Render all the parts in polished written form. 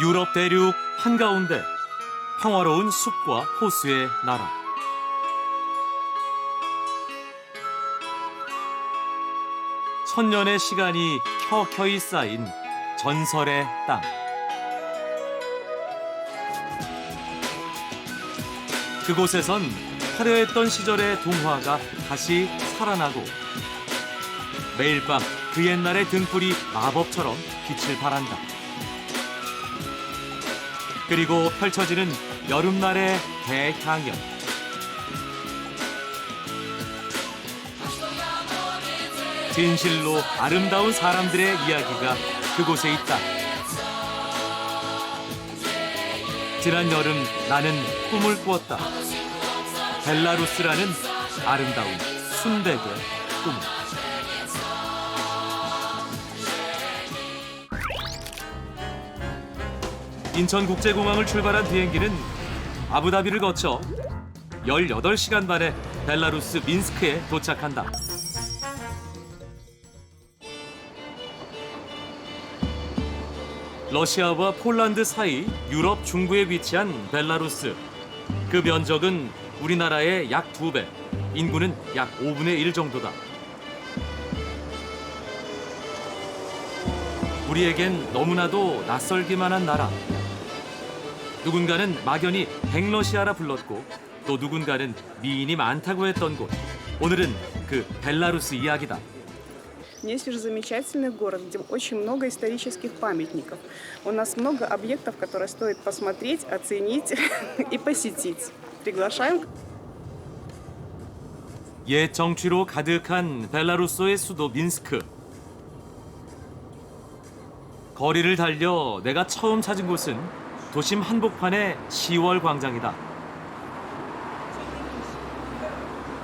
유럽 대륙 한가운데 평화로운 숲과 호수의 나라. 천년의 시간이 켜켜이 쌓인 전설의 땅. 그곳에선 화려했던 시절의 동화가 다시 살아나고 매일 밤 그 옛날의 등불이 마법처럼 빛을 발한다. 그리고 펼쳐지는 여름날의 대향연. 진실로 아름다운 사람들의 이야기가 그곳에 있다. 지난 여름 나는 꿈을 꾸었다. 벨라루스라는 아름다운 순백의 꿈. 인천국제공항을 출발한 비행기는 아부다비를 거쳐 18시간 만에 벨라루스 민스크에 도착한다. 러시아와 폴란드 사이 유럽 중부에 위치한 벨라루스. 그 면적은 우리나라의 약 2배, 인구는 약 5분의 1 정도다. 우리에겐 너무나도 낯설기만 한 나라. 누군가는 막연히 백러시아라 불렀고 또 누군가는 미인이 많다고 했던 곳. 오늘은 그 벨라루스 이야기다. Есть же замечательный город, где очень много исторических памятников. У нас много объектов, которые стоит посмотреть, оценить и посетить. Приглашаем. 옛 정취로 가득한 벨라루스의 수도 민스크. 거리를 달려 내가 처음 찾은 곳은 도심 한복판의 10월 광장이다.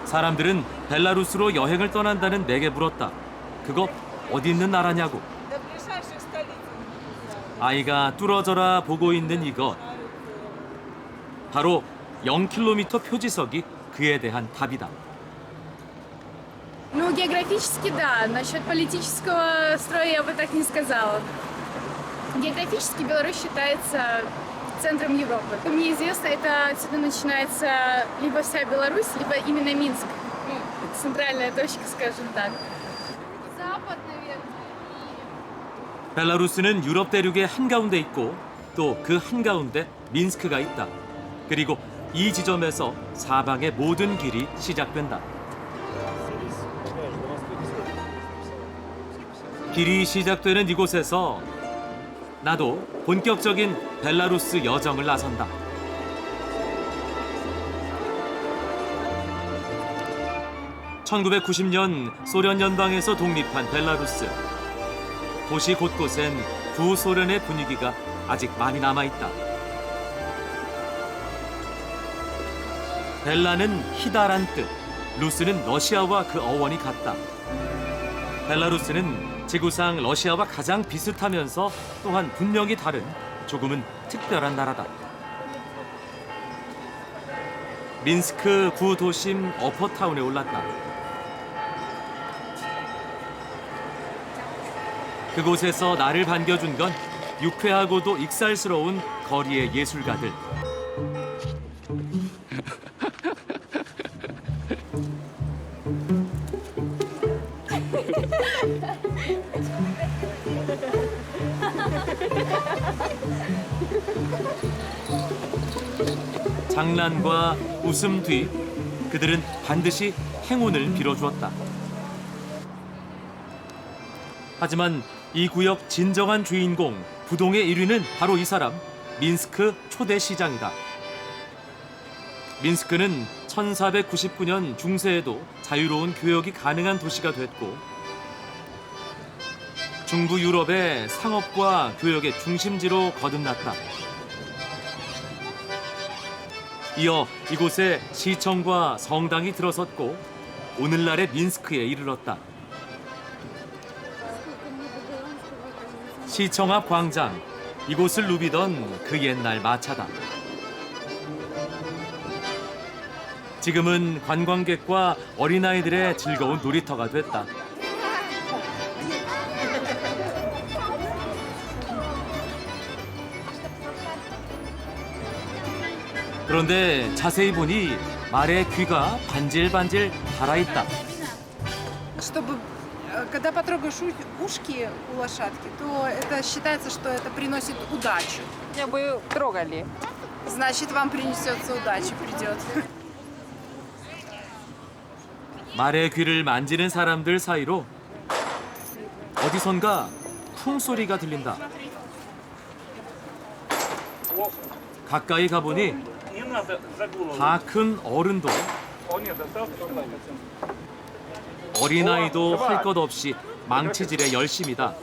사람들은 벨라루스로 여행을 떠난다는 내게 물었다. 그거 어디 있는 나라냐고. 아이가 뚫어져라 보고 있는 이것. 바로 0km 표지석이 그에 대한 답이다. Ну, географически да. Насчет политического строя я бы так не сказала. Географически Беларусь считается центром Европы. Как мне известно, это отсюда начинается либо вся Беларусь, либо именно Минск. Ну, центральная точка, скажем так. Запад, наверное. 벨라루스는 유럽 대륙의 한가운데 있고 또 그 한가운데 민스크가 있다. 그리고 이 지점에서 사방의 모든 길이 시작된다. 길이 시작되는 이곳에서 나도 본격적인 벨라루스 여정을 나선다. (1990년) 소련 연방에서 독립한 벨라루스. 도시 곳곳엔 구소련의 분위기가 아직 많이 남아있다. 벨라는 희다란 뜻, 루스는 러시아와 그 어원이 같다. 벨라루스는 지구상 러시아와 가장 비슷하면서 또한 분명히 다른 조금은 특별한 나라다. 민스크 구도심 어퍼타운에 올랐다. 그곳에서 나를 반겨준 건 유쾌하고도 익살스러운 거리의 예술가들. 장난과 웃음 뒤 그들은 반드시 행운을 빌어주었다. 하지만 이 구역 진정한 주인공, 부동의 1위는 바로 이 사람, 민스크 초대 시장이다. 민스크는 1499년 중세에도 자유로운 교역이 가능한 도시가 됐고 중부 유럽의 상업과 교역의 중심지로 거듭났다. 이어 이곳에 시청과 성당이 들어섰고 오늘날의 민스크에 이르렀다. 시청 앞 광장, 이곳을 누비던 그 옛날 마차다. 지금은 관광객과 어린아이들의 즐거운 놀이터가 됐다. 그런데 자세히 보니 말의 귀가 반질반질 달아있다. Чтобы, когда потрогаешь ушки у лошадки, то это считается, что это приносит удачу. Меня бы трогали. Значит, вам принесется удача, придет. 말의 귀를 만지는 사람들 사이로 어디선가 쿵 소리가 들린다. 가까이 가보니 다 큰 어른도 어린아이도 할 것 없이 망치질에 열심이다.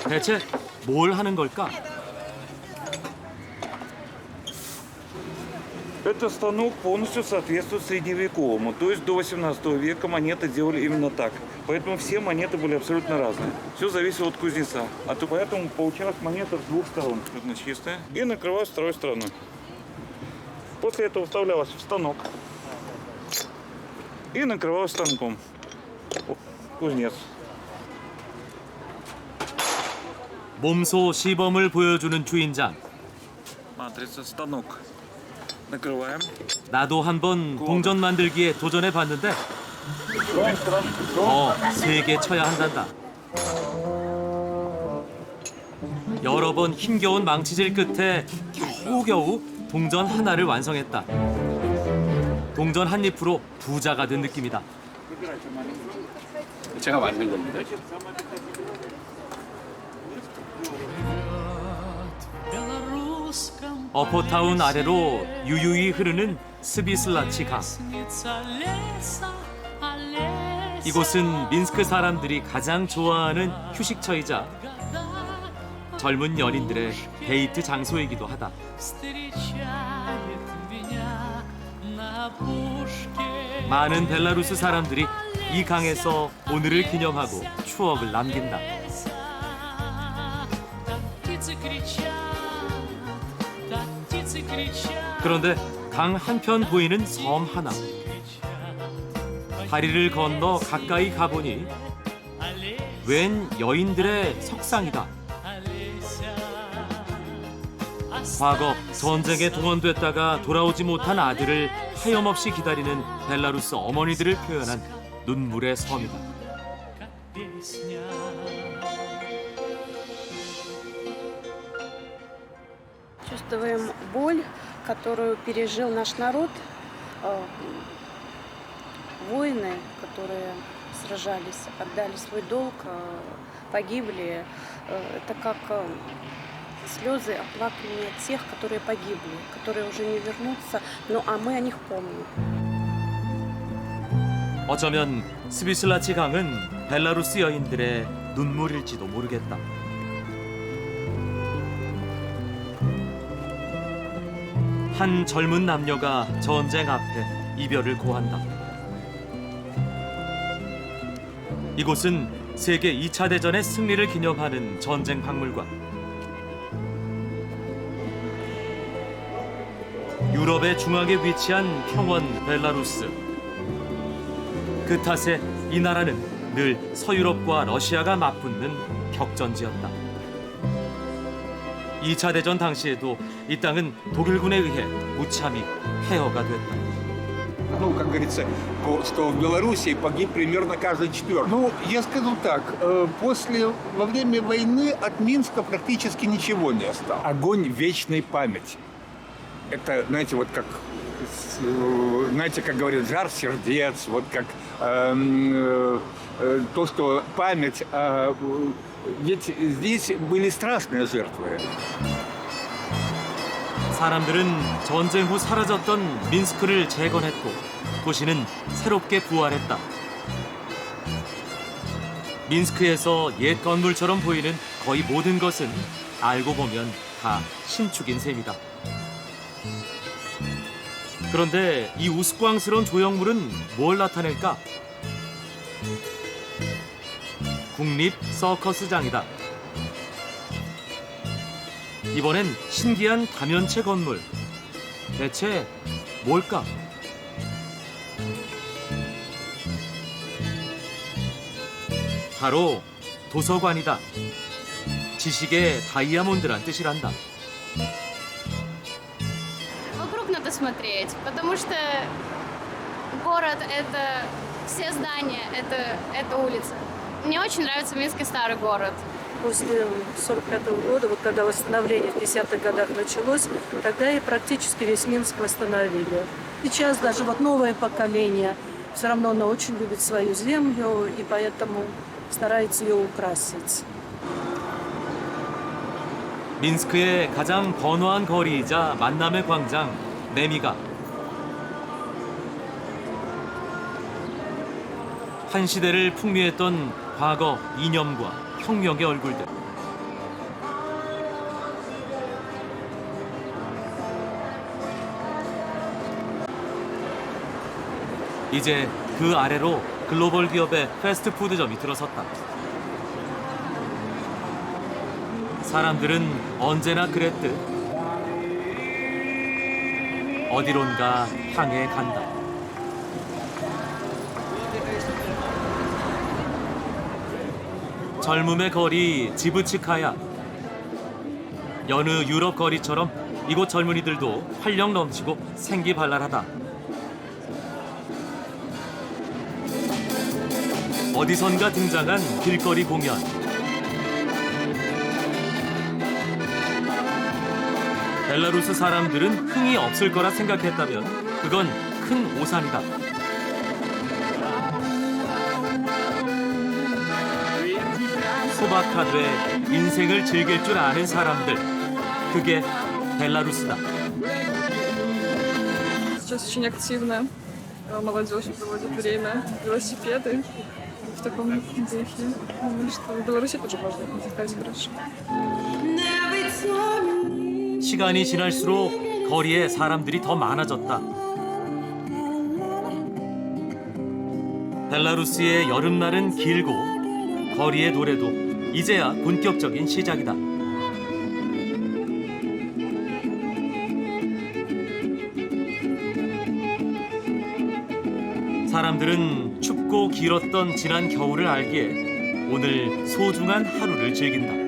대체 뭘 하는 걸까? Это станок полностью соответствует средневековому, то есть до 18 века монеты делали именно так. Поэтому все монеты были абсолютно разные. Все зависело от кузнеца. А то поэтому получалась монета с двух сторон. Одна чистая. И накрывалась второй стороной. После этого вставлялась в станок. И накрывалась станком. Кузнец. 몸소 시범을 보여주는 주인장. Матрица, станок. Накрываем. 나도 한번 동전 만들기에 도전해 봤는데 세게 쳐야 한단다. 여러 번 힘겨운 망치질 끝에 겨우겨우 동전 하나를 완성했다. 동전 한 입으로 부자가 된 느낌이다. 제가 만든 겁니다. 어포타운 아래로 유유히 흐르는 스비슬라치 강. 이곳은 민스크 사람들이 가장 좋아하는 휴식처이자 젊은 연인들의 데이트 장소이기도 하다. 많은 벨라루스 사람들이 이 강에서 오늘을 기념하고 추억을 남긴다. 그런데 강 한편 보이는 섬 하나. 다리를 건너 가까이 가보니 웬 여인들의 석상이다. 과거 전쟁에 동원됐다가 돌아오지 못한 아들을 하염없이 기다리는 벨라루스 어머니들을 표현한 눈물의 섬이다. Чувствуем боль, которую пережил наш народ, воины, которые сражались, отдали свой долг, погибли. Это как слезы оплакивания тех, которые погибли, которые уже не вернутся, а мы о них помним. 어쩌면 스비슬라치 강은 벨라루스 여인들의 눈물일지도 모르겠다. 한 젊은 남녀가 전쟁 앞에 이별을 고한다. 이곳은 세계 2차 대전의 승리를 기념하는 전쟁 박물관. 유럽의 중앙에 위치한 평원 벨라루스. 그 탓에 이 나라는 늘 서유럽과 러시아가 맞붙는 격전지였다. 2차 대전 당시에도 이 땅은 독일군에 의해 무참히 폐허가 됐다. Ну, как говорится, что в Белоруссии погиб примерно каждый четвертый. Ну, я скажу так, во время войны от Минска практически ничего не осталось. Огонь вечной памяти. Это, знаете, вот как, знаете, как говорят, жар сердец, вот как то, что память, ведь здесь были страшные жертвы. 사람들은 전쟁 후 사라졌던 민스크를 재건했고 도시는 새롭게 부활했다. 민스크에서 옛 건물처럼 보이는 거의 모든 것은 알고 보면 다 신축인 셈이다. 그런데 이 우스꽝스러운 조형물은 뭘 나타낼까? 국립 서커스장이다. 이번엔 신기한 다면체 건물. 대체 뭘까? 바로 도서관이다. 지식의 다이아몬드란 뜻이란다. посмотреть, потому что город — это все здания, это улица. Мне очень нравится Минский старый город. После 1945 года, вот когда восстановление в 50-х годах началось, тогда и практически весь Минск восстановили. Сейчас даже вот новое поколение все равно оно очень любит свою землю и поэтому старается ее украсить. 민스크의 가장 번화한 거리이자 만남의 광장 네미가 한 시대를 풍미했던 과거 이념과 혁명의 얼굴들. 이제 그 아래로 글로벌 기업의 패스트푸드점이 들어섰다. 사람들은 언제나 그랬듯 어디론가 향해 간다. 젊음의 거리 지브치카야. 여느 유럽 거리처럼 이곳 젊은이들도 활력 넘치고 생기발랄하다. 어디선가 등장한 길거리 공연. 벨라루스 사람들은 흥이 없을 거라 생각했다면 그건 큰 오산이다. 소박하되 인생을 즐길 줄 아는 사람들. 그게 벨라루스다. Сейчас очень активно молодежь проводит время, велосипеды в таком духе. Думаю, что в Беларуси тоже можно отдыхать хорошо. 시간이 지날수록 거리에 사람들이 더 많아졌다. 벨라루스의 여름날은 길고 거리의 노래도 이제야 본격적인 시작이다. 사람들은 춥고 길었던 지난 겨울을 알기에 오늘 소중한 하루를 즐긴다.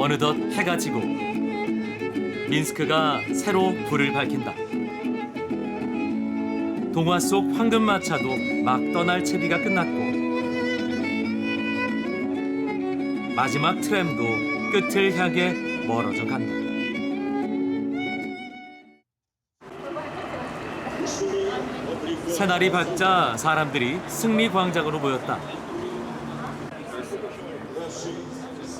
어느덧 해가 지고 민스크가 새로 불을 밝힌다. 동화 속 황금마차도 막 떠날 채비가 끝났고 마지막 트램도 끝을 향해 멀어져 간다. 새날이 밝자 사람들이 승리광장으로 모였다.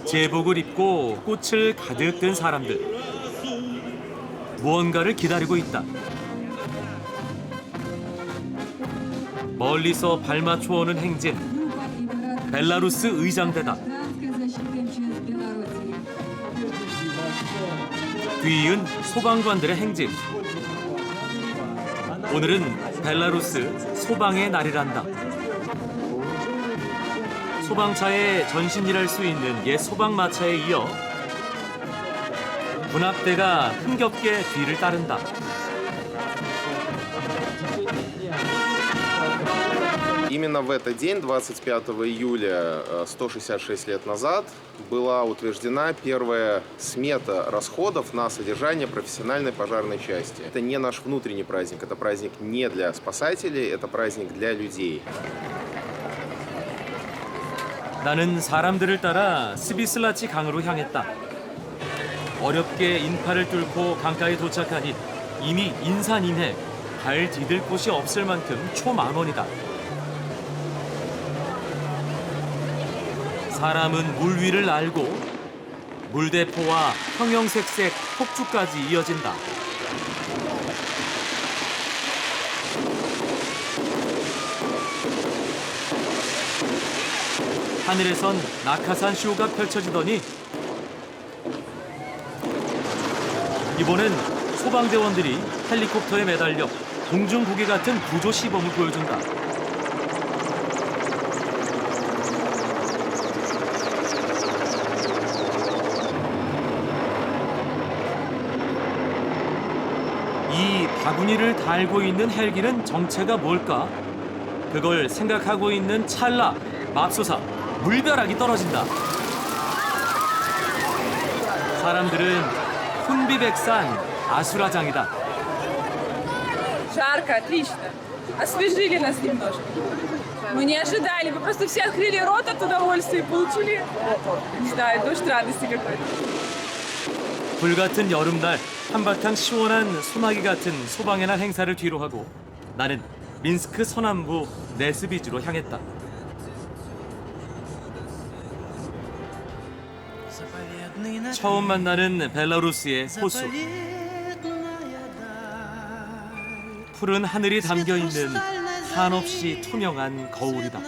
제복을 입고 꽃을 가득 든 사람들. 무언가를 기다리고 있다. 멀리서 발맞춰 오는 행진. 벨라루스 의장대다. 뒤이은 소방관들의 행진. 오늘은 벨라루스 소방의 날이란다. 소방차에 전신일할 수 있는 옛 소방마차에 이어 군악대가 흥겹게 뒤를 따른다. Именно в этот день, 25 июля, 166 лет назад, была утверждена первая смета расходов на содержание профессиональной пожарной части. Это не наш внутренний праздник, это праздник не для спасателей, это праздник для людей. 나는 사람들을 따라 스비슬라치 강으로 향했다. 어렵게 인파를 뚫고 강가에 도착하니 이미 인산인해 발 디딜 곳이 없을 만큼 초만원이다. 사람은 물 위를 날고 물대포와 형형색색 폭죽까지 이어진다. 하늘에선 낙하산 쇼가 펼쳐지더니 이번엔 소방대원들이 헬리콥터에 매달려 공중고개 같은 구조 시범을 보여준다. 이 바구니를 달고 있는 헬기는 정체가 뭘까? 그걸 생각하고 있는 찰나 맙소사 물벼락이 떨어진다. 사람들은 혼비백산 아수라장이다. Жарко, отлично. Освежили нас немножко. Мы не ожидали, мы просто все открыли рот от удовольствия и получили, не знаю, дождь радости какой-то. 불같은 여름날 한바탕 시원한 소나기 같은 소방의 날 행사를 뒤로하고 나는 민스크 서남부 네스비즈로 향했다. 처음 만나는 벨라루스의 호수. 푸른 하늘이 담겨있는 한없이 투명한 거울이다.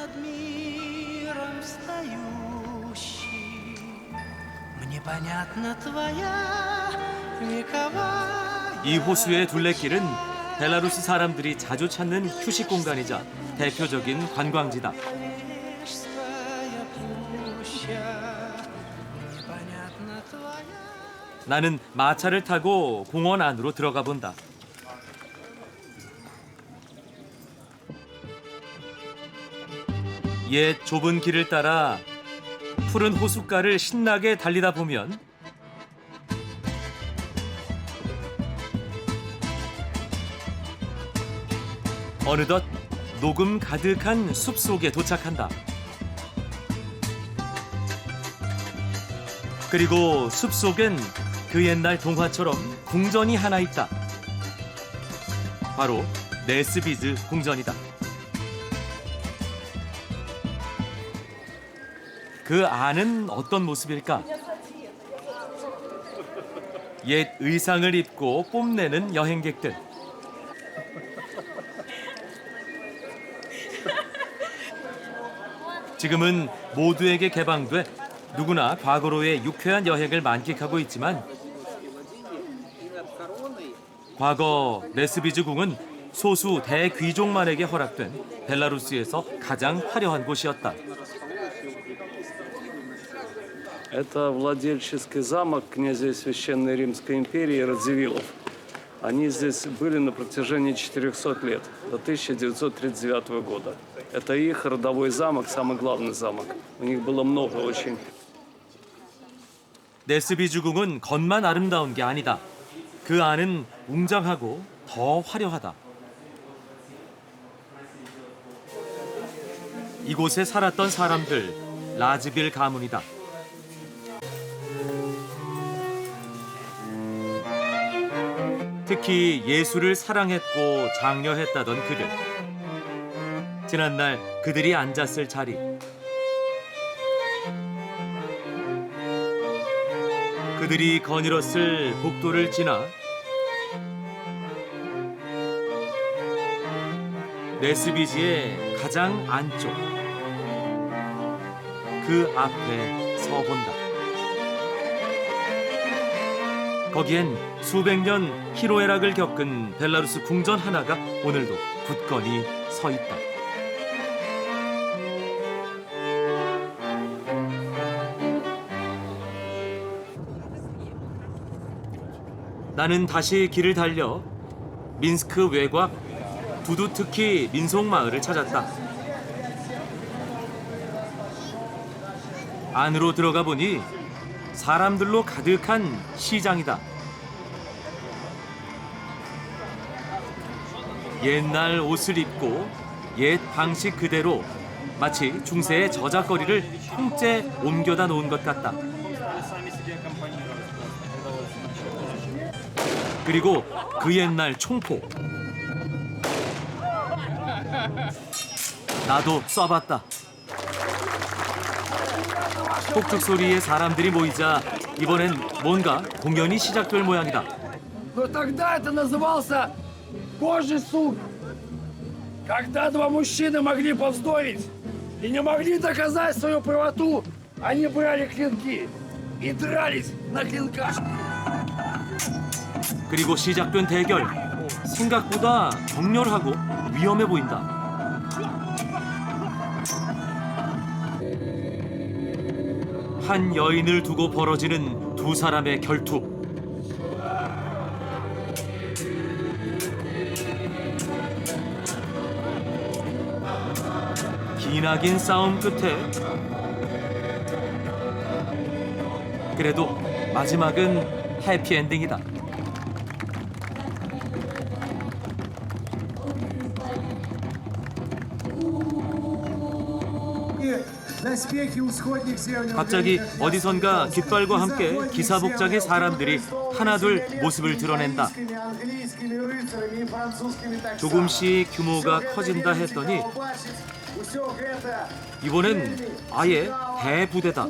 이 호수의 둘레길은 벨라루스 사람들이 자주 찾는 휴식 공간이자 대표적인 관광지다. 나는 마차를 타고 공원 안으로 들어가 본다. 옛 좁은 길을 따라 푸른 호숫가를 신나게 달리다 보면 어느덧 녹음 가득한 숲속에 도착한다. 그리고 숲속엔 그 옛날 동화처럼 궁전이 하나 있다. 바로 네스비즈 궁전이다. 그 안은 어떤 모습일까? 옛 의상을 입고 뽐내는 여행객들. 지금은 모두에게 개방돼 누구나 과거로의 유쾌한 여행을 만끽하고 있지만 과거 네스비즈 궁은 소수 대귀족만에게 허락된 벨라루스에서 가장 화려한 곳이었다. Это владельческий замок князей Священной Римской империи Радзивиллов. Они здесь были на протяжении 400 лет, до 1939 года. Это их родовой замок, самый главный замок. У них было много очень. 네스비즈 궁은 겉만 아름다운 게 아니다. 그 안은 웅장하고 더 화려하다. 이곳에 살았던 사람들, 라즈빌 가문이다. 특히 예술을 사랑했고 장려했다던 그들. 지난날 그들이 앉았을 자리. 그들이 거닐었을 복도를 지나 네스비즈의 가장 안쪽 그 앞에 서본다. 거기엔 수백 년 희로애락을 겪은 벨라루스 궁전 하나가 오늘도 굳건히 서 있다. 나는 다시 길을 달려 민스크 외곽 두두트키 민속마을을 찾았다. 안으로 들어가 보니 사람들로 가득한 시장이다. 옛날 옷을 입고 옛 방식 그대로 마치 중세의 저작거리를 통째 옮겨다 놓은 것 같다. 그리고 그 옛날 총포. 나도 쏴봤다. 폭죽 소리에 사람들이 모이자 이번엔 뭔가 공연이 시작될 모양이다. Но тогда это назывался Божий суд. Когда два мужчины могли повздорить и не могли доказать свою правоту, они брали клинки и дрались на клинках. 그리고 시작된 대결. 생각보다 격렬하고 위험해 보인다. 한 여인을 두고 벌어지는 두 사람의 결투. 기나긴 싸움 끝에 그래도 마지막은 해피엔딩이다. 갑자기 어디선가 깃발과 함께 기사 복장의 사람들이 하나둘 모습을 드러낸다. 조금씩 규모가 커진다 했더니 이번엔 아예 대부대다.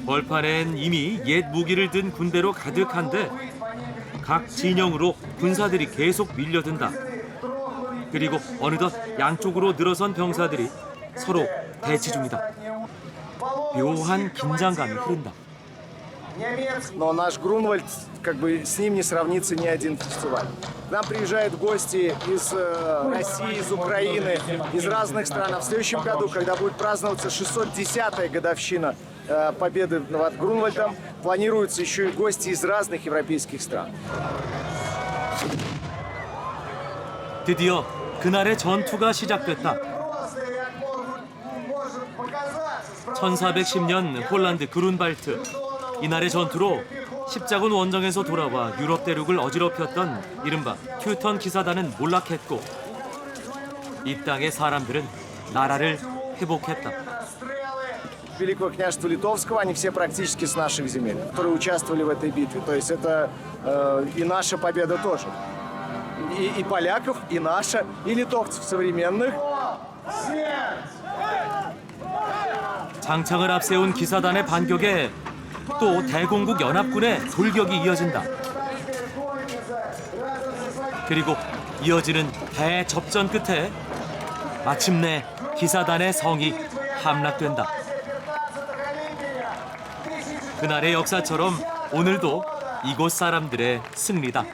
벌판엔 이미 옛 무기를 든 군대로 가득한데 각 진영으로 군사들이 계속 밀려든다. 그리고 어느덧 양쪽으로 늘어선 병사들이 서로 대치 중이다. 묘한 긴장감이 흐른다. Но наш Грунвальд, как бы с ним не сравнится ни один фестиваль. К нам приезжают гости из России, из Украины, из разных стран. А в следующем году, когда будет праздноваться 610-я годовщина победы над Грунвальдом, планируются еще и гости из разных европейских стран. 드디어 그날의 전투가 시작됐다. 1410년 홀란드 그룬발트. 이날의 전투로 십자군 원정에서 돌아와 유럽 대륙을 어지럽혔던 이른바 튜턴 기사단은 몰락했고 이 땅의 사람들은 나라를 회복했다. Великого княжества Литовского, они все практически с наших земель, которые участвовали в этой битве. То есть это и наша победа тоже. И поляков, и наша, и литовцев современных. 장창을 앞세운 기사단의 반격에 또 대공국 연합군의 돌격이 이어진다. 그리고 이어지는 대접전 끝에 마침내 기사단의 성이 함락된다. 그날의 역사처럼 오늘도 이곳 사람들의 승리다.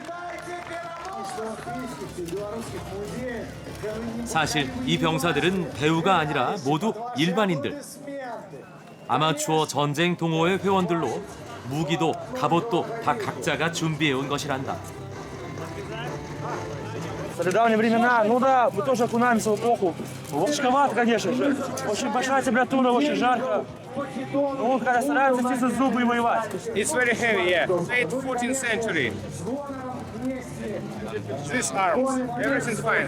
사실 이 병사들은 배우가 아니라 모두 일반인들. 아마추어 전쟁 동호회 회원들로 무기도 갑옷도 다 각자가 준비해온 것이란다. В недавние времена, ну да, мы тоже окунаемся в эпоху. Волшковато, конечно же. Очень большая температура, очень жарко. Ну, когда стараемся стиснуть зубы и воевать. It's very heavy, yeah. Late 14th century. These arms, everything's fine.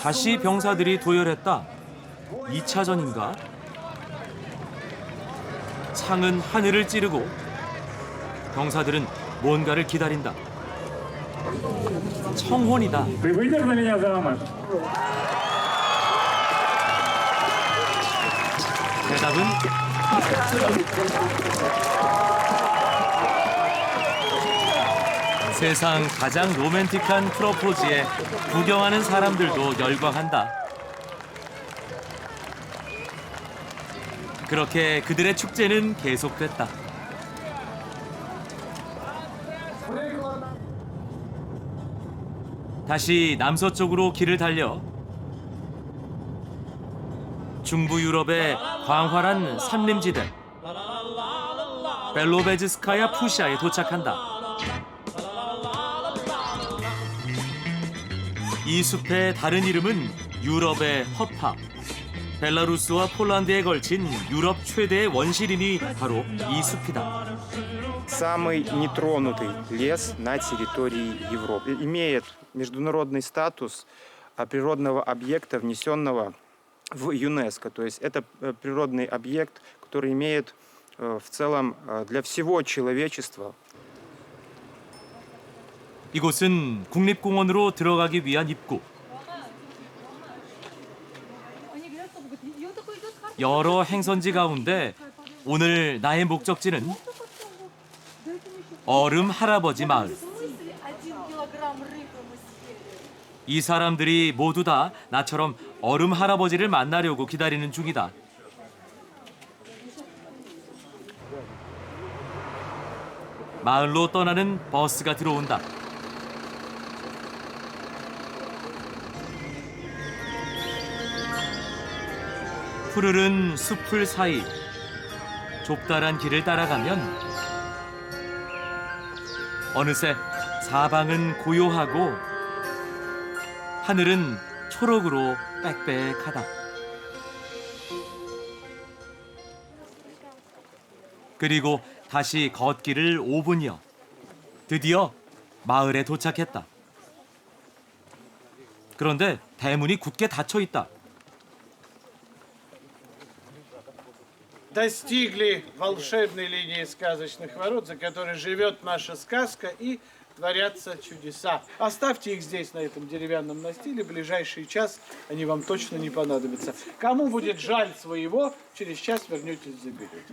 다시 병사들이 도열했다. 2차전인가? 창은 하늘을 찌르고 병사들은 뭔가를 기다린다. 청혼이다. 대답은 세상 가장 로맨틱한 프로포즈에 구경하는 사람들도 열광한다. 그렇게 그들의 축제는 계속됐다. 다시 남서쪽으로 길을 달려 중부 유럽의 광활한 산림지대 벨로베즈스카야 푸시아에 도착한다. 이 숲의 다른 이름은 유럽의 허파. 벨라루스와 폴란드에 걸친 유럽 최대의 원시林이 바로 이 숲이다. Самый нетронутый лес на территории Европы. Имеет международный статус природного объекта, внесенного в ЮНЕСКО. То есть это природный объект, который имеет в целом для всего человечества. 이곳은 국립공원으로 들어가기 위한 입구. 여러 행선지 가운데 오늘 나의 목적지는 얼음 할아버지 마을. 이 사람들이 모두 다 나처럼 얼음 할아버지를 만나려고 기다리는 중이다. 마을로 떠나는 버스가 들어온다. 푸르른 숲풀 사이 좁다란 길을 따라가면 어느새 사방은 고요하고 하늘은 초록으로 빽빽하다. 그리고 다시 걷기를 5분여. 드디어 마을에 도착했다. 그런데 대문이 굳게 닫혀 있다. Достигли волшебной линии сказочных ворот, за которой живет наша сказка и творятся чудеса. Оставьте их здесь, на этом деревянном настиле. В ближайший час они вам точно не понадобятся. Кому будет жаль своего, через час вернетесь, заберете.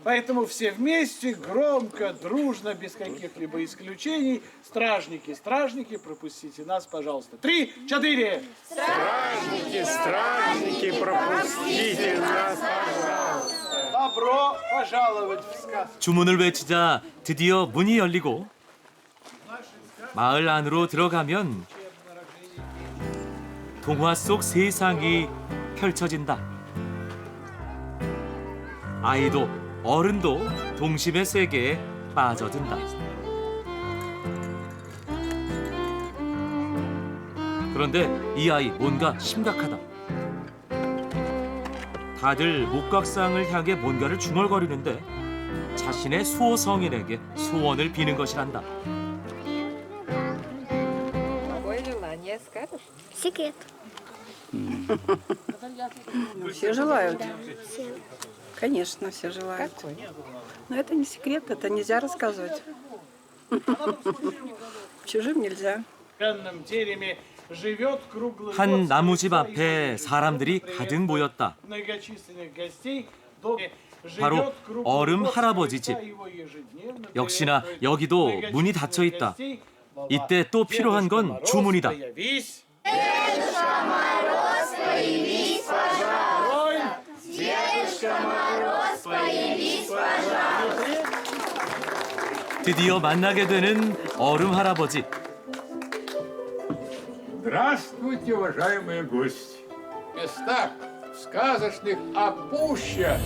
Поэтому все вместе, громко, дружно, без каких-либо исключений. Стражники, стражники, пропустите нас, пожалуйста. 3, 4. Стражники, стражники, пропустите нас, пожалуйста. Добро пожаловать в сказку. 주문을 외치자 드디어 문이 열리고 마을 안으로 들어가면 동화 속 세상이 펼쳐진다. 아이도 어른도 동심의 세계에 빠져든다. 그런데 이 아이 뭔가 심각하다. 다들 목각상을 향해 뭔가를 중얼거리는데 자신의 수호 성인에게 소원을 비는 것이란다. Секрет. Все желают. Конечно, все желают. Но это не секрет, это нельзя рассказывать. Чужим нельзя. В деревянном тереме живет круглый 한 год 나무집 앞에 사람들이 가득 모였다. многочисленных гостей. доме 바로 живет круглый 얼음 год 할아버지 집. его ежедневно 역시나 приветствует 여기도 문이 닫혀 있다. 이때 또 필요한 건 주문이다. Появись. 드디어 만나게 되는 얼음 할아버지. Здравствуйте, уважаемые гости. В местах сказочных, а пуще.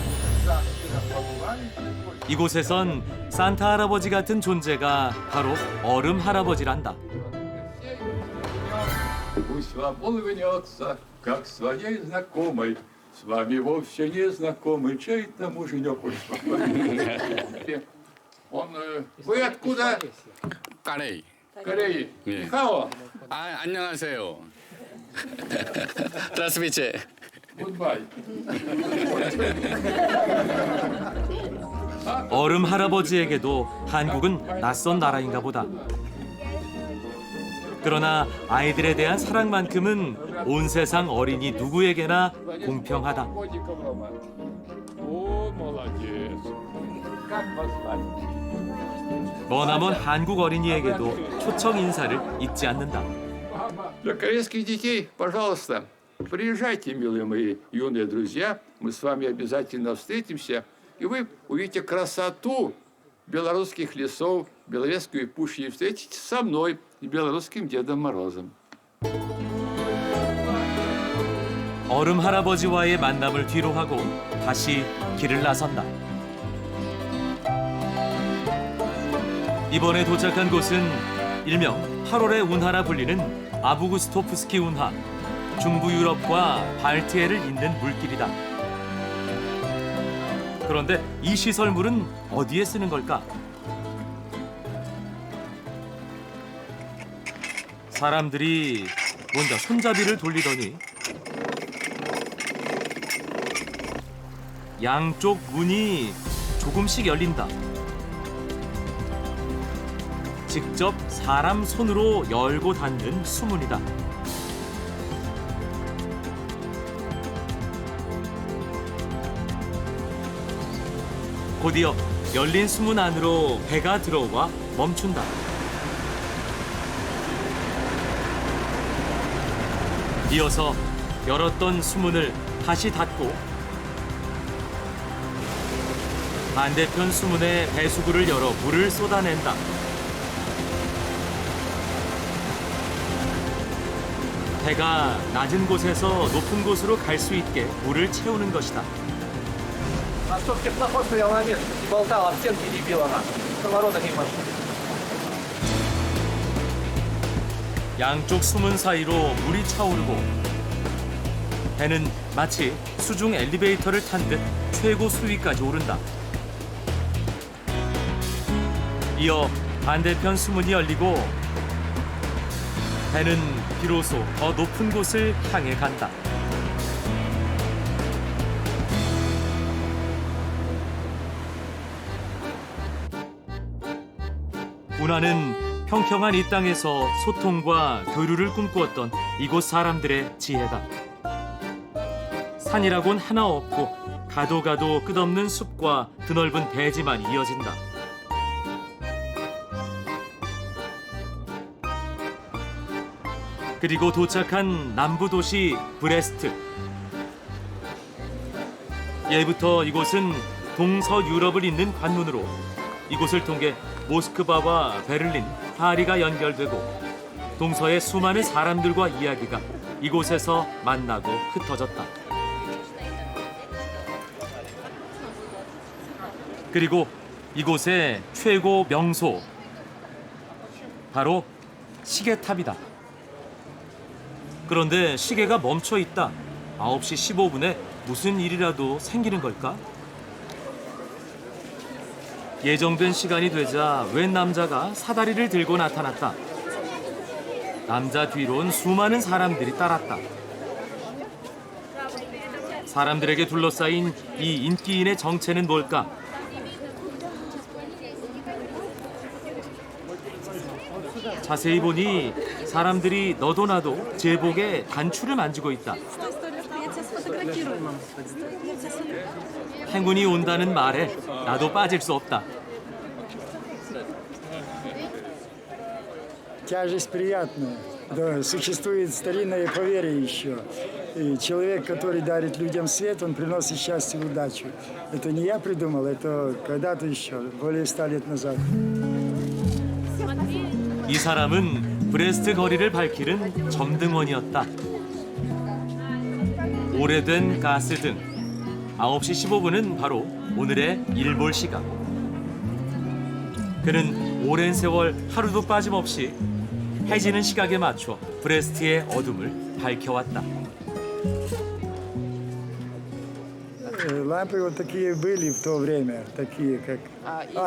이곳에선 산타 할아버지 같은 존재가 바로 얼음 할아버지란다. Пусть вам улыбнется, как своей знакомой. С вами вовсе не знакомый чей-то муженек. Вы откуда? 까레이. Кореи. 예. Хао. 아, 안녕하세요. Здравствуйте. Goodbye. 얼음 할아버지에게도 한국은 낯선 나라인가 보다. 그러나 아이들에 대한 사랑만큼은 온 세상 어린이 누구에게나 공평하다. О, молодец. Как вас звать? 머나먼 한국 어린이에게도 초청 인사를 잊지 않는다. Для корейских детей, пожалуйста, приезжайте, милые мои юные друзья. Мы с вами обязательно встретимся, и вы увидите красоту белорусских лесов, Беловежской пущи, и встретитесь со мной и белорусским Дедом Морозом. 얼음 할아버지와의 만남을 뒤로 하고 다시 길을 나선다. 이번에 도착한 곳은 일명 8월의 운하라 불리는 아부구스토프스키 운하, 중부 유럽과 발티해를 잇는 물길이다. 그런데 이 시설물은 어디에 쓰는 걸까? 사람들이 뭔가 손잡이를 돌리더니 양쪽 문이 조금씩 열린다. 직접 사람 손으로 열고 닫는 수문이다. 곧이어 열린 수문 안으로 배가 들어와 멈춘다. 이어서 열었던 수문을 다시 닫고 반대편 수문에 배수구를 열어 물을 쏟아낸다. 배가 낮은 곳에서 높은 곳으로 갈 수 있게 물을 채우는 것이다. А чтоб теплоход стоял на месте, не болтал, об стенки не бил она. Поворота не может. 양쪽 수문 사이로 물이 차오르고 배는 마치 수중 엘리베이터를 탄 듯 최고 수위까지 오른다. 이어 반대편 수문이 열리고 배는 비로소 더 높은 곳을 향해 간다. 운하는 평평한 이 땅에서 소통과 교류를 꿈꾸었던 이곳 사람들의 지혜다. 산이라곤 하나 없고 가도 가도 끝없는 숲과 드넓은 대지만 이어진다. 그리고 도착한 남부 도시 브레스트. 예부터 이곳은 동서유럽을 잇는 관문으로 이곳을 통해 모스크바와 베를린, 파리가 연결되고 동서의 수많은 사람들과 이야기가 이곳에서 만나고 흩어졌다. 그리고 이곳의 최고 명소, 바로 시계탑이다. 그런데 시계가 멈춰 있다. 9시 15분에 무슨 일이라도 생기는 걸까? 예정된 시간이 되자 웬 남자가 사다리를 들고 나타났다. 남자 뒤론 수많은 사람들이 따랐다. 사람들에게 둘러싸인 이 인기인의 정체는 뭘까? 자세히 보니 사람들이 너도 나도 제복에 단추를 만지고 있다. 행운이 온다는 말에 나도 빠질 수 없다. Тяжесть приятная. Да, существует старинное поверье еще. И человек, который дарит людям свет, он приносит счастье и удачу. Это не я придумал, это когда-то еще, более 100 лет назад. 이 사람은 브레스트 거리를 밝히는 점등원이었다. 오래된 가스등. 9시 15분은 바로 오늘의 일몰 시각. 그는 오랜 세월 하루도 빠짐없이 해지는 시각에 맞춰 브레스트의 어둠을 밝혀왔다. Лампы вот такие были в то время, такие как...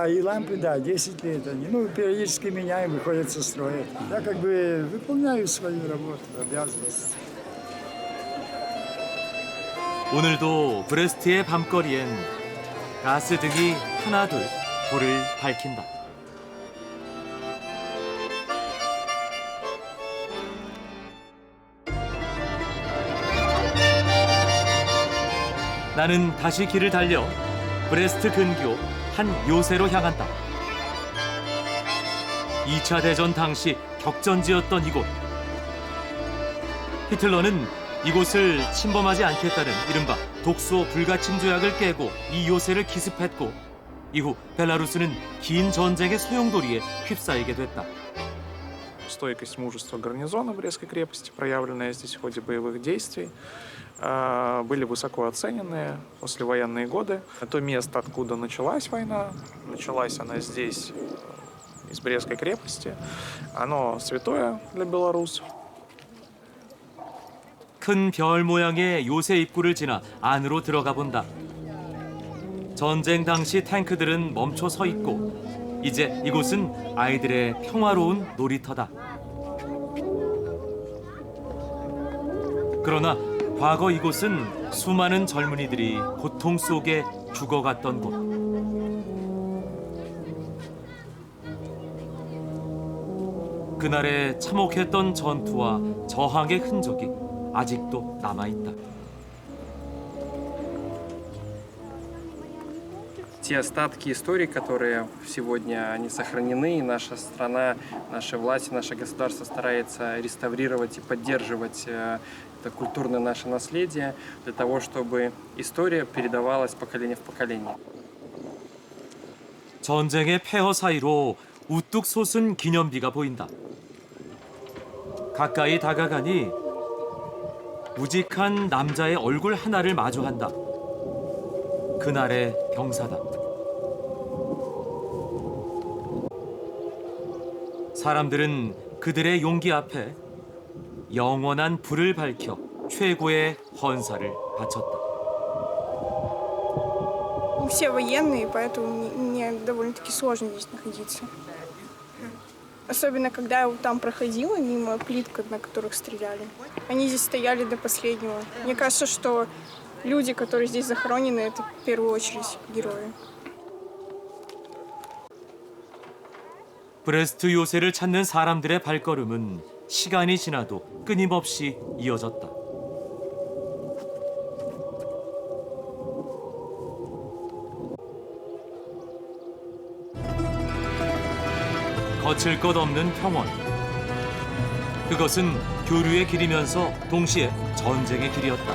и лампы, да, 10 лет они. Ну, периодически меняем, выходят со строя. Я как бы выполняю свою работу, обязанность. 오늘도 브레스트의 밤거리엔 가스등이 하나둘 불을 밝힌다. 나는 다시 길을 달려 브레스트 근교 한 요새로 향한다. 2차 대전 당시 격전지였던 이곳. 히틀러는 이곳을 침범하지 않겠다는 이른바 독소 불가침 조약을 깨고 이 요새를 기습했고 이후 벨라루스는 긴 전쟁의 소용돌이에 휩싸이게 됐다. Стойкость, мужество гарнизона Брестской крепости, проявленное здесь в ходе боевых действий, были высоко оценены послевоенные годы. То место, откуда началась война, началась она здесь, из Брестской крепости. Оно святое для белорусов. 큰 별 모양의 요새 입구를 지나 안으로 들어가 본다. 전쟁 당시 탱크들은 멈춰 서 있고 이제 이곳은 아이들의 평화로운 놀이터다. 그러나 과거 이곳은 수많은 젊은이들이 고통 속에 죽어갔던 곳. 그날의 참혹했던 전투와 저항의 흔적이 아직도 남아있다. Те остатки истории, которые сегодня они сохранены, и наша страна, наши власти, наше государство старается реставрировать и поддерживать это культурное наше наследие для того, чтобы история передавалась поколение в поколение. 전쟁의 폐허 사이로 우뚝 솟은 기념비가 보인다. 가까이 다가가니 우직한 남자의 얼굴 하나를 마주한다. 그날의 병사다. 사람들은 그들의 용기 앞에 영원한 불을 밝혀 최고의 헌사를 바쳤다. все военные, поэтому мне довольно-таки сложно здесь находиться. Особенно, когда я там проходила мимо плиток, на которых стреляли. Они здесь стояли до последнего. Мне кажется, что люди, которые здесь захоронены, это в первую очередь герои. 브레스트 요새를 찾는 사람들의 발걸음은 시간이 지나도 끊임없이 이어졌다. 거칠 것 없는 평원. 그것은 교류의 길이면서 동시에 전쟁의 길이었다.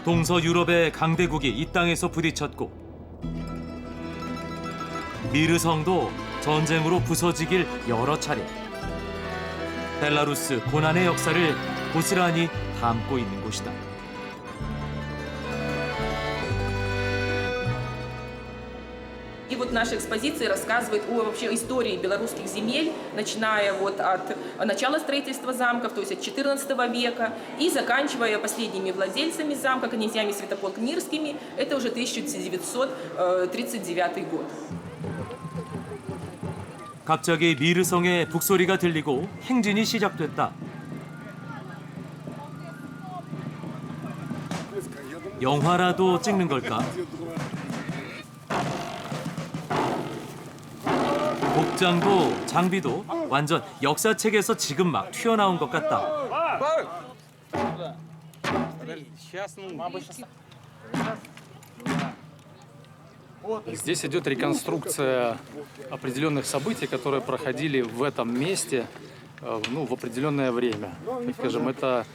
동서 유럽의 강대국이 이 땅에서 부딪혔고 미르성도 전쟁으로 부서지길 여러 차례. 벨라루스 고난의 역사를 고스란히 담고 있는 곳이다. И вот наша экспозиция рассказывает о вообще истории белорусских земель, начиная вот от начала строительства замков, то есть от XIV века, и заканчивая последними владельцами замка, князьями Святополк-Мирскими, это уже 1939 год. 갑자기 미르성의 북소리가 들리고 행진이 시작됐다. 영화라도 찍는 걸까? 복장도 장비도 완전 역사책에서 지금 막 튀어나온 것 같다. Здесь идет реконструкция определенных событий, которые проходили в этом месте в определенное время. Так скажем, это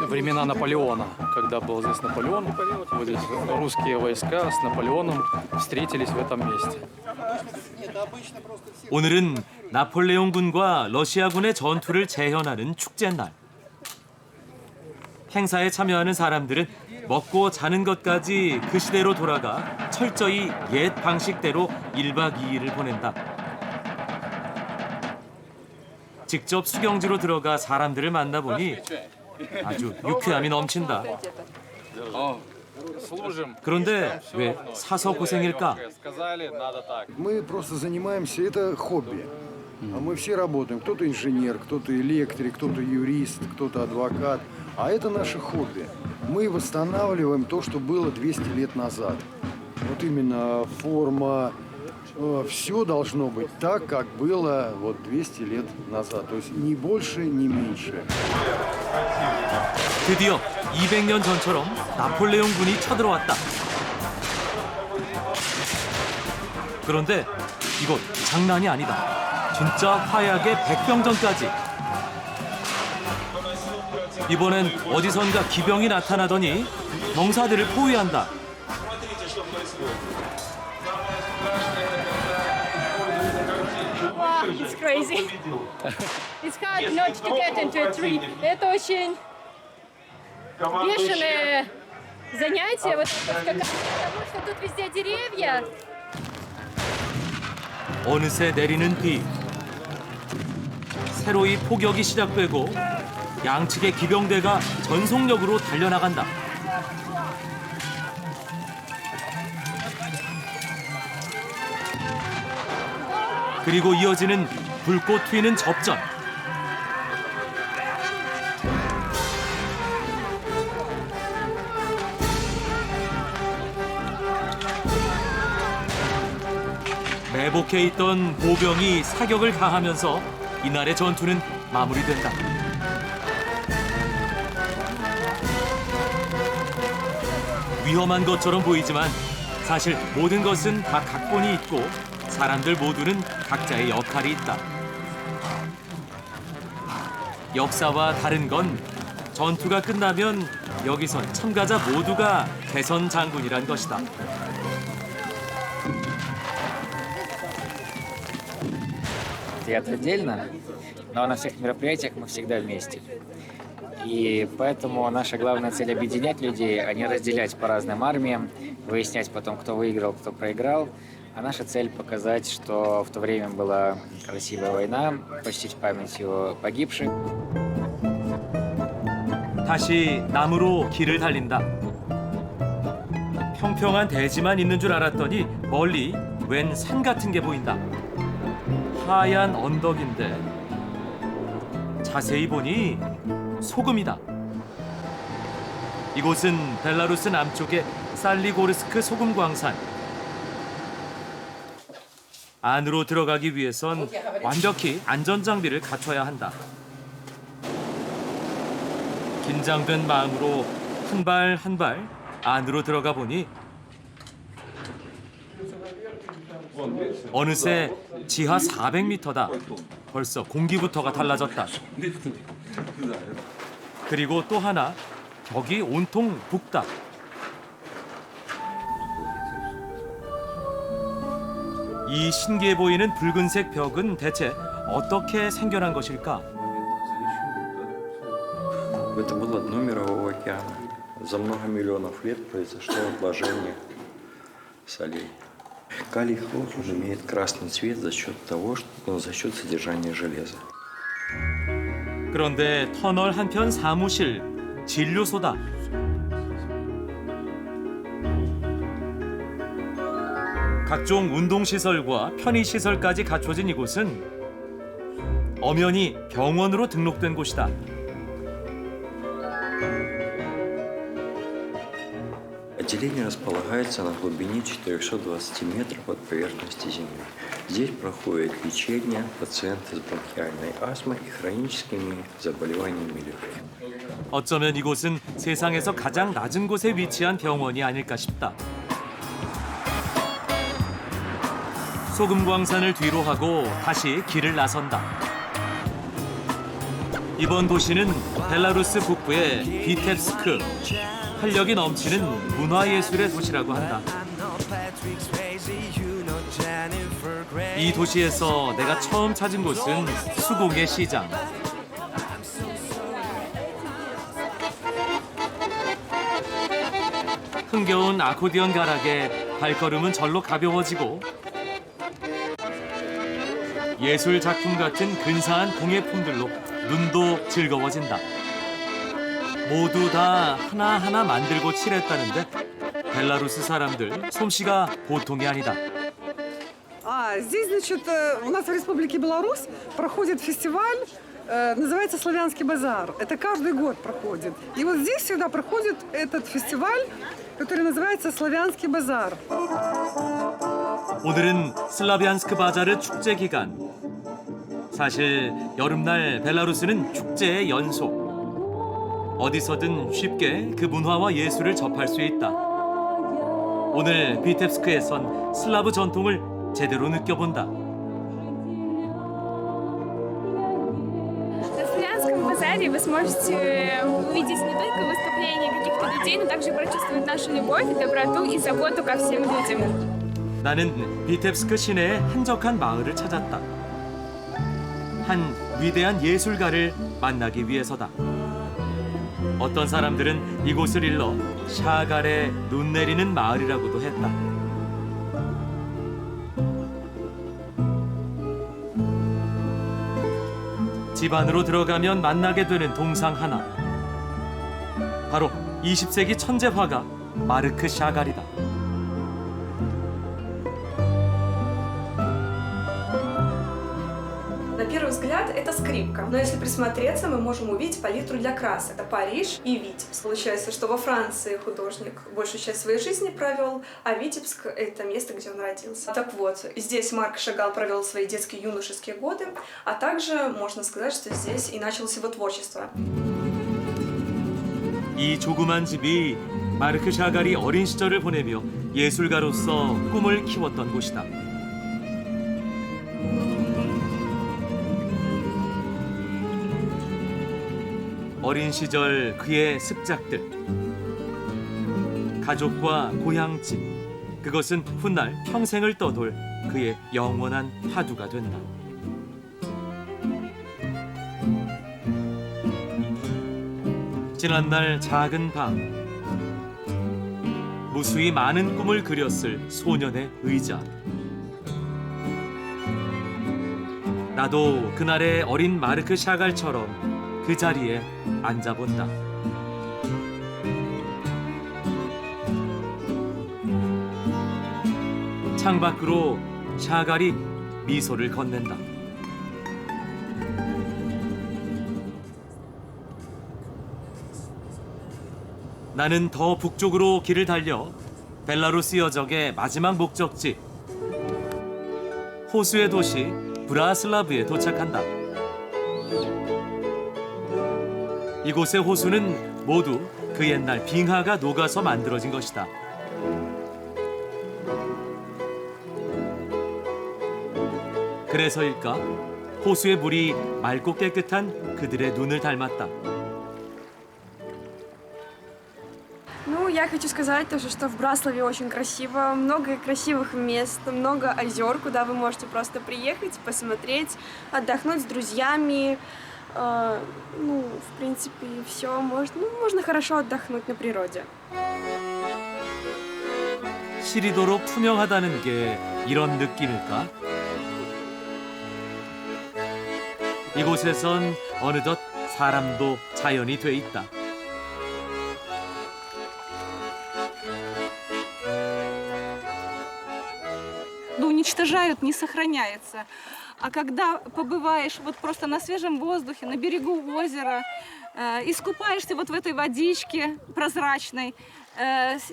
времена Наполеона, когда был здесь Наполеон, вот здесь русские войска с Наполеоном встретились в этом месте. 오늘은 나폴레옹군과 러시아군의 전투를 재현하는 축제날. 행사에 참여하는 사람들은 먹고 자는 것까지 그 시대로 돌아가 철저히 옛 방식대로 1박 2일을 보낸다. 직접 수경지로 들어가 사람들을 만나보니 아주 유쾌함이 넘친다. 그런데 왜 사서 고생일까? Мы просто занимаемся, это хобби. Мы все работаем. Кто-то инженер, кто-то электрик, кто-то юрист, кто-то адвокат. А это наше хобби. Мы восстанавливаем то, что было 200 лет назад. Вот именно форма, все должно быть так, как было 200 лет назад. То есть ни больше, ни меньше. 드디어 200년 전처럼 나폴레옹군이 쳐들어왔다. 그런데 이곳 장난이 아니다. 진짜 화약의 백병전까지. 이번엔 어디선가 기병이 나타나더니 병사들을 포위한다. Wow, it's crazy. It's hard not to get into a tree. Это очень бешеное занятие, вот потому что тут везде деревья. 어느새 내리는 비. 새로이 포격이 시작되고 양측의 기병대가 전속력으로 달려나간다. 그리고 이어지는 불꽃 튀는 접전. 매복해 있던 보병이 사격을 가하면서 이날의 전투는 마무리된다. 위험한 것처럼 보이지만 사실 모든 것은 다 각본이 있고 사람들 모두는 각자의 역할이 있다. 역사와 다른 건 전투가 끝나면 여기선 참가자 모두가 개선 장군이란 것이다. Театр отдельно, но на всех мероприятиях мы всегда вместе. И поэтому наша главная цель — объединять людей, а не разделять по разным армиям, выяснять потом, кто выиграл, кто проиграл. А наша цель — показать, что в то время была красивая война, почтить памятью погибших. 다시 남으로 길을 달린다. 평평한 대지만 있는 줄 알았더니 멀리 웬 산 같은 게 보인다. 하얀 언덕인데 자세히 보니 소금이다. 이곳은 벨라루스 남쪽의 살리고르스크 소금 광산. 안으로 들어가기 위해선 완벽히 안전장비를 갖춰야 한다. 긴장된 마음으로 한 발 한 발 안으로 들어가 보니 어느새 지하 400m다. 벌써 공기부터가 달라졌다. 그리고 또 하나, 벽이 온통 붓다. 이 신기해 보이는 붉은색 벽은 대체 어떻게 생겨난 것일까? Это было дно Мирового океана. За много миллионов лет произошло отложение солей. Калий хлор имеет красный цвет за счет содержания железа. 그런데 터널 한편 사무실, 진료소다. 각종 운동시설과 편의시설까지 갖춰진 이곳은 엄연히 병원으로 등록된 곳이다. Отделение располагается на глубине 420 метров от поверхности Земли. Здесь проходит лечение пациентов с бронхиальной астмой и хроническими заболеваниями легких. 어쩌면 이곳은 세상에서 가장 낮은 곳에 위치한 병원이 아닐까 싶다. 소금 광산을 뒤로 하고 다시 길을 나선다. 이번 도시는 벨라루스 북부의 비텝스크, 활력이 넘치는 문화예술의 도시라고 한다. 이 도시에서 내가 처음 찾은 곳은 수공예 시장. 흥겨운 아코디언 가락에 발걸음은 절로 가벼워지고 예술 작품 같은 근사한 공예품들로 눈도 즐거워진다. 모두 다 하나하나 만들고 칠했다는데 벨라루스 사람들 솜씨가 보통이 아니다. Здесь, значит, у нас в Республике Беларусь проходит фестиваль, называется «Славянский базар». Это каждый год проходит. И вот здесь всегда проходит этот фестиваль, который называется «Славянский базар». 오늘은 슬라비안스크 바자르 축제 기간. 사실 여름날 벨라루스는 축제의 연속. 어디서든 쉽게 그 문화와 예술을 접할 수 있다. 오늘 비텝스크에선 슬라브 전통을 제대로 느껴본다. На славянском базаре вы сможете увидеть не только выступления каких-то людей, но также прочувствовать нашу любовь, доброту и заботу ко всем людям. 나는 비텝스크 시내의 한적한 마을을 찾았다. 한 위대한 예술가를 만나기 위해서다. 어떤 사람들은 이곳을 일러 샤갈의 눈 내리는 마을이라고도 했다. 집 안으로 들어가면 만나게 되는 동상 하나. 바로 20세기 천재 화가 마르크 샤갈이다. На первый взгляд это скрипка, но если присмотреться, мы можем увидеть палитру для красок. Это Париж и Витебск. Получается, что во Франции художник большую часть своей жизни провел, а Витебск — это место, где он родился. Так вот, здесь Марк Шагал провел свои детские и юношеские годы, а также можно сказать, что здесь и началось его творчество. 이 조그만 집이 마르크 샤갈이 어린 시절을 보내며 예술가로서 꿈을 키웠던 곳이다. 어린 시절 그의 습작들, 가족과 고향집, 그것은 훗날 평생을 떠돌 그의 영원한 화두가 된다. 지난날 작은 방, 무수히 많은 꿈을 그렸을 소년의 의자. 나도 그날의 어린 마르크 샤갈처럼 그 자리에 앉아본다. 창밖으로 샤갈이 미소를 건넨다. 나는 더 북쪽으로 길을 달려 벨라루스 여정의 마지막 목적지 호수의 도시 브라슬라브에 도착한다. 이곳의 호수는 모두 그 옛날 빙하가 녹아서 만들어진 것이다. 그래서일까? 호수의 물이 맑고 깨끗한 그들의 눈을 닮았다. Ну, я хочу сказать тоже, что в Браславе очень красиво, много красивых мест, много озер, куда вы можете просто приехать, посмотреть, отдохнуть с друзьями. Ну, в принципе, все можно хорошо отдохнуть на природе. 시리도록 투명하다는 게 이런 느낌일까? 이곳에선 어느덧 사람도 자연이 돼 있다. Уничтожают, не сохраняется. А когда побываешь вот просто на свежем воздухе, на берегу озера, искупаешься вот в этой водичке прозрачной,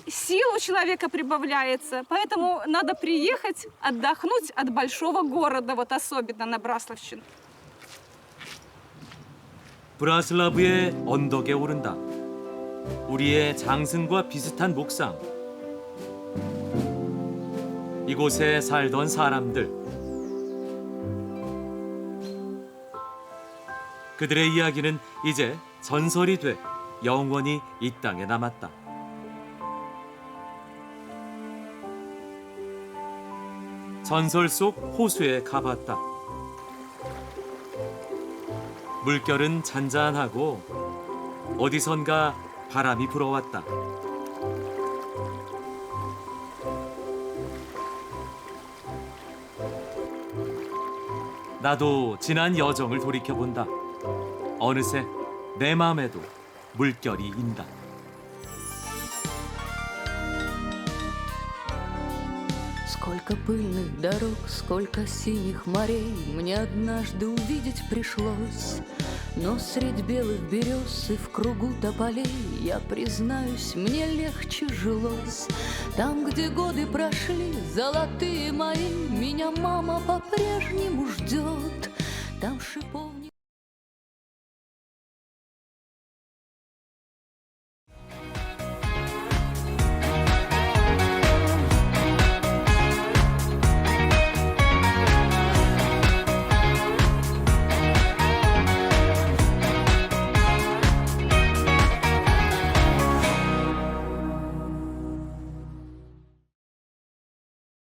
сил у человека прибавляется. Поэтому надо приехать, отдохнуть от большого города, вот особенно на Браславщину. 브라슬라브의 언덕에 오른다. 우리의 장승과 비슷한 목상. 이곳에 살던 사람들. 그들의 이야기는 이제 전설이 돼 영원히 이 땅에 남았다. 전설 속 호수에 가봤다. 물결은 잔잔하고 어디선가 바람이 불어왔다. 나도 지난 여정을 돌이켜본다. 어느새 내 마음에도 물결이 인다. Сколько пыльных дорог, сколько синих морей мне однажды увидеть пришлось. Но средь белых берез и в кругу тополей, я признаюсь, мне легче жилось. Там, где годы прошли, золотые мои, меня мама по-прежнему ждет. Там шиповник